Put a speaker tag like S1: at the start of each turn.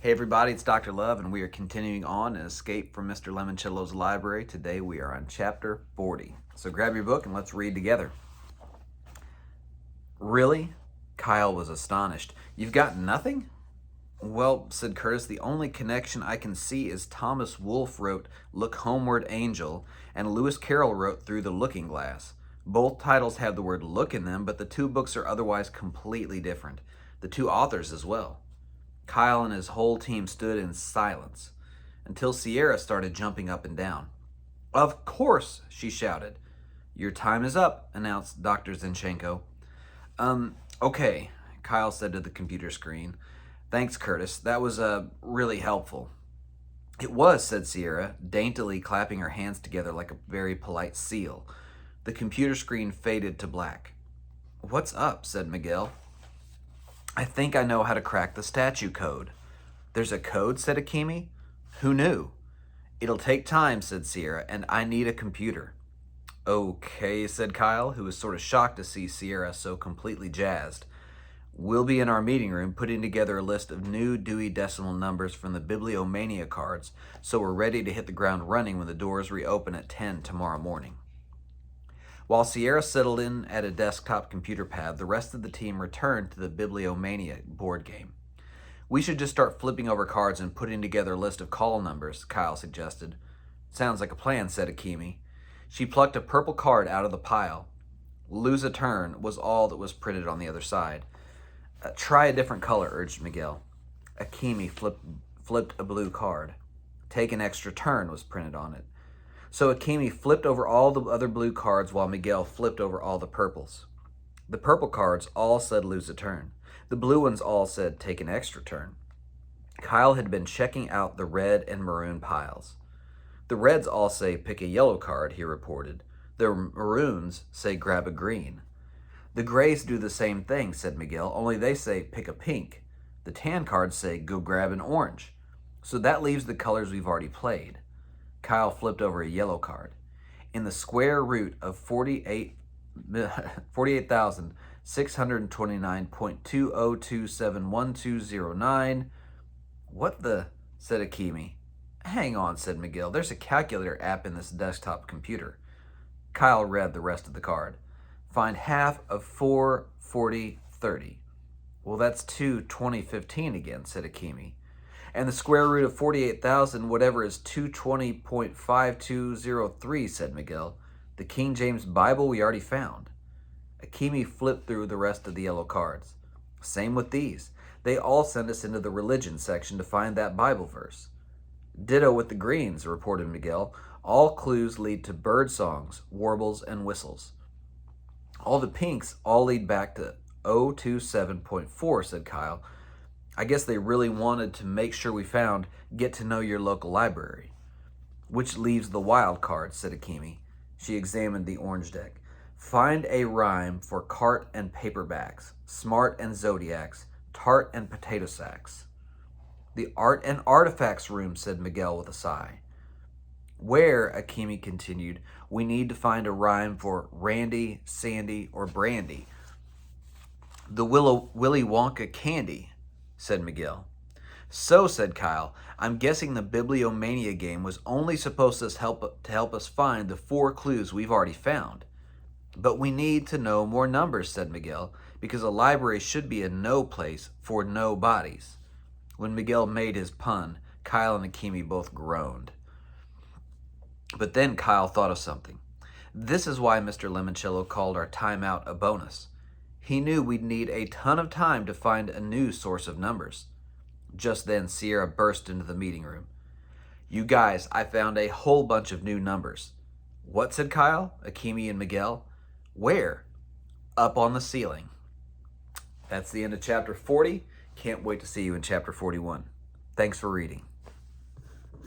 S1: Hey everybody, it's Dr. Love, and we are continuing on an escape from Mr. Lemoncello's library. Today we are on chapter 40. So grab your book and let's read together. Really? Kyle was astonished. You've got nothing? Well, said Curtis, the only connection I can see is Thomas Wolfe wrote Look Homeward Angel, and Lewis Carroll wrote Through the Looking Glass. Both titles have the word look in them, but the two books are otherwise completely different. The two authors as well. Kyle and his whole team stood in silence until Sierra started jumping up and down. Of course, she shouted. Your time is up, announced Dr. Zinchenko. Okay, Kyle said to the computer screen. Thanks, Curtis. That was really helpful. It was, said Sierra, daintily clapping her hands together like a very polite seal. The computer screen faded to black. What's up? Said Miguel. I think I know how to crack the statue code. There's a code, said Akemi. Who knew? It'll take time, said Sierra, and I need a computer. Okay, said Kyle, who was sort of shocked to see Sierra so completely jazzed. We'll be in our meeting room putting together a list of new Dewey Decimal numbers from the Bibliomania cards, so we're ready to hit the ground running when the doors reopen at 10 tomorrow morning. While Sierra settled in at a desktop computer pad, the rest of the team returned to the Bibliomania board game. We should just start flipping over cards and putting together a list of call numbers, Kyle suggested. Sounds like a plan, said Akemi. She plucked a purple card out of the pile. Lose a turn was all that was printed on the other side. Try a different color, urged Miguel. Akemi flipped a blue card. Take an extra turn was printed on it. So Akemi flipped over all the other blue cards while Miguel flipped over all the purples. The purple cards all said lose a turn. The blue ones all said take an extra turn. Kyle had been checking out the red and maroon piles. The reds all say pick a yellow card, he reported. The maroons say grab a green. The grays do the same thing, said Miguel, only they say pick a pink. The tan cards say go grab an orange. So that leaves the colors we've already played. Kyle flipped over a yellow card. In the square root of 48,629.20271209. What the? Said Akemi. Hang on, said Miguel. There's a calculator app in this desktop computer. Kyle read the rest of the card. Find half of 44030. Well, that's 22015 again, said Akemi. And the square root of 48,000, whatever, is 220.5203, said Miguel. The King James Bible we already found. Akemi flipped through the rest of the yellow cards. Same with these. They all send us into the religion section to find that Bible verse. Ditto with the greens, reported Miguel. All clues lead to bird songs, warbles, and whistles. All the pinks all lead back to 027.4, said Kyle. I guess they really wanted to make sure we found get to know your local library. Which leaves the wild card, said Akemi. She examined the orange deck. Find a rhyme for cart and paperbacks, smart and zodiacs, tart and potato sacks. The art and artifacts room, said Miguel with a sigh. Where, Akemi continued, we need to find a rhyme for Randy, Sandy, or Brandy. The Willy Wonka candy, said Miguel. So, said Kyle, I'm guessing the Bibliomania game was only supposed to help us find the 4 clues we've already found. But we need to know more numbers, said Miguel, because a library should be a no place for no bodies. When Miguel made his pun, Kyle and Akemi both groaned. But then Kyle thought of something. This is why Mr. Lemoncello called our timeout a bonus. He knew we'd need a ton of time to find a new source of numbers. Just then, Sierra burst into the meeting room. You guys, I found a whole bunch of new numbers. What, said Kyle, Akemi, and Miguel. Where? Up on the ceiling. That's the end of chapter 40. Can't wait to see you in chapter 41. Thanks for reading.